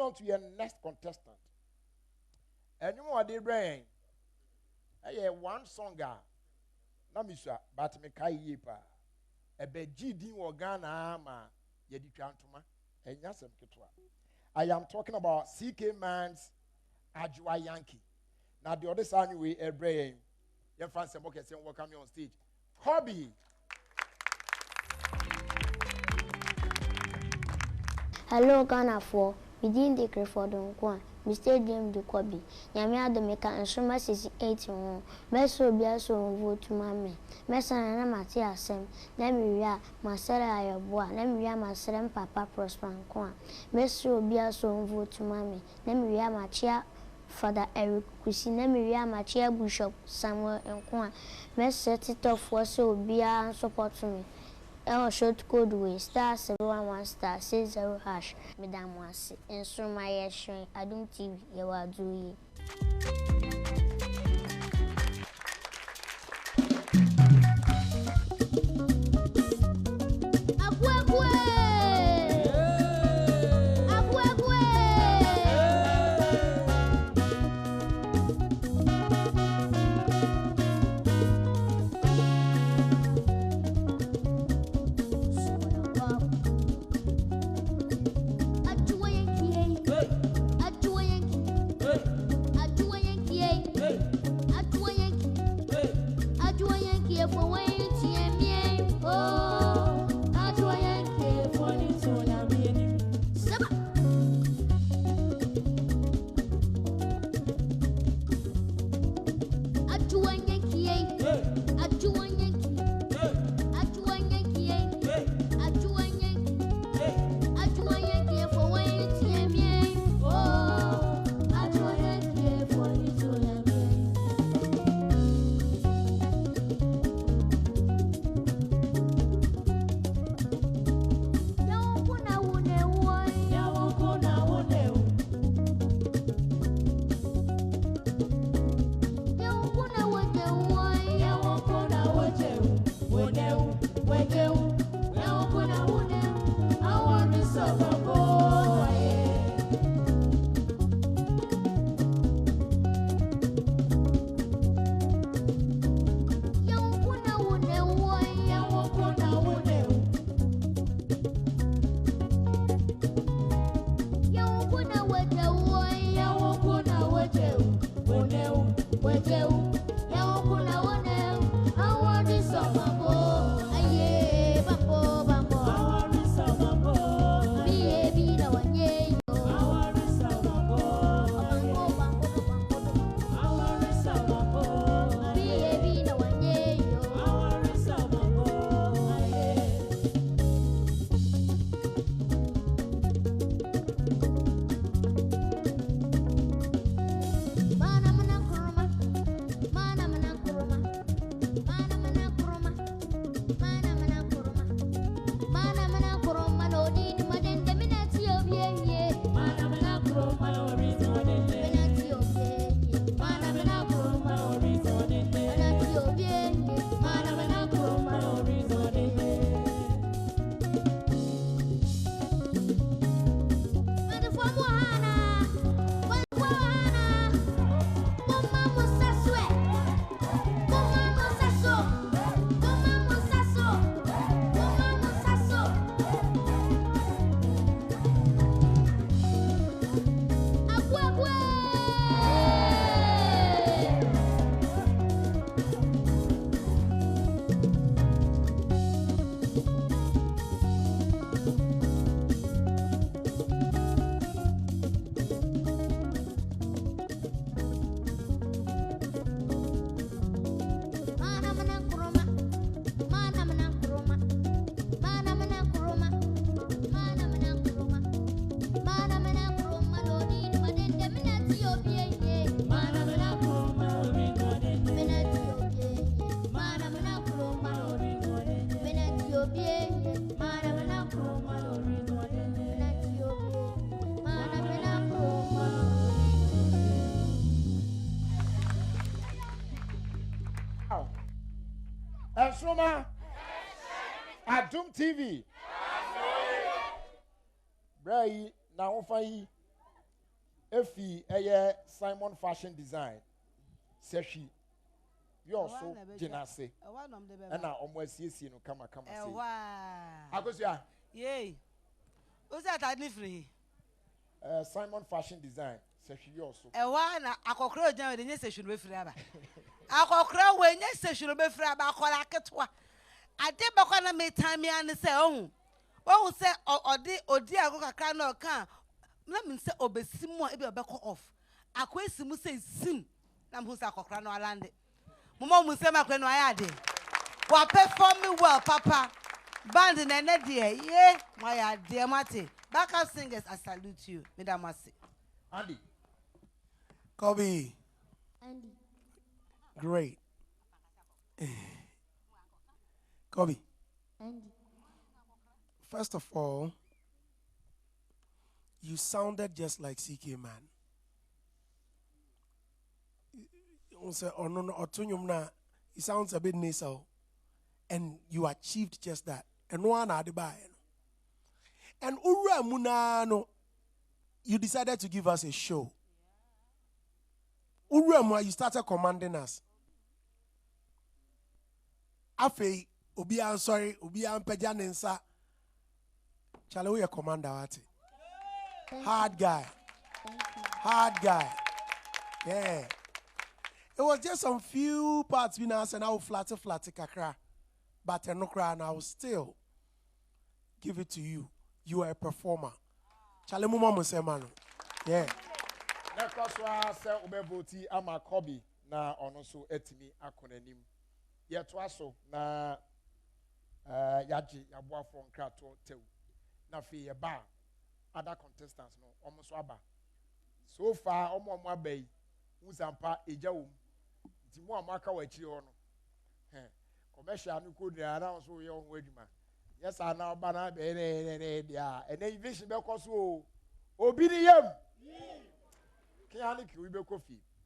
on to your next contestant. And you know they bring one song. Namisha, but me kai yepa. Ebe GD Wagana ma yedi chantuma. And yasem kitwa. I am talking about CK Mann's Adwoa Yankey. Now the other side we brain. Your fans say welcome you on stage. Kobby. Hello, Ghana for within the Creford on Kwan, Mr. James de Kobby. Yami Adomeka and Nsoromma 68 on Meso Biaso vote to Mammy. Messan and Matia Sem, Nemia, Marcella Ayaboa, Nemia, Marcellem Papa Prosper and Kwan. Meso Biaso vote to Mammy, Nemia Machia, Father Eric Kusi, Nemia Machia Bishop Samuel and Kwan. Mess set it off for so Bia and support to me. Short code way *711 *60#. Madam Wasi, Nsoromma Yankey, Adom TV, Yawa Dui. Nsoromma, Adom TV. Bray, now for ye. Efi eye Simon Fashion Design. Seshi. You also Jenase. And now almost see no come. Akosia. Yay. Who's that I free? Simon Fashion Design. Seshi also. Ewana akokro jan we nyese shuru be free aba. Akokro we nyese shuru be free aba akola ketwa. Ade bakwa na metami an se ohun. Wo se odi ago kakra na oka. Na me se obesimu e be obekọ off. Akwesimu se sim. Na me se akokra no alande. Mama mu se makre no ayade. Wa perform well papa. Band na ne de ye. My dear mate. Backup singers, I salute you. Madam Masi. Andy. Kobby. Andy. Great. Kobby. Andy. First of all, you sounded just like CK Man. He sounds a bit nasal. And you achieved just that. And one adiba. And Ura Munano, you decided to give us a show. Ura, you started commanding us. Afe, Obian sorry, Obian Pejanensa. Chalo, your commander. Hard guy. Hard guy. Yeah. It was just some few parts between us and I will flatter kakra. But no cry, and I will still give it to you. You are a performer. Chale mu mama say man. Yeah. Na kwaswa se obevoti ama Kobby na ono so etimi akonanim. Ye to aso na yaji yaboa for nkrato tew. Na fe ye ba other contestants no omo so aba. So far omo abai uzampa ejawum. Nti mu amaka wa chiri ho no. Commercial no could announce so your wedma. Yes, I now banana dia. And then vision be koso. Obidiyam. Kiani ki we be coffee.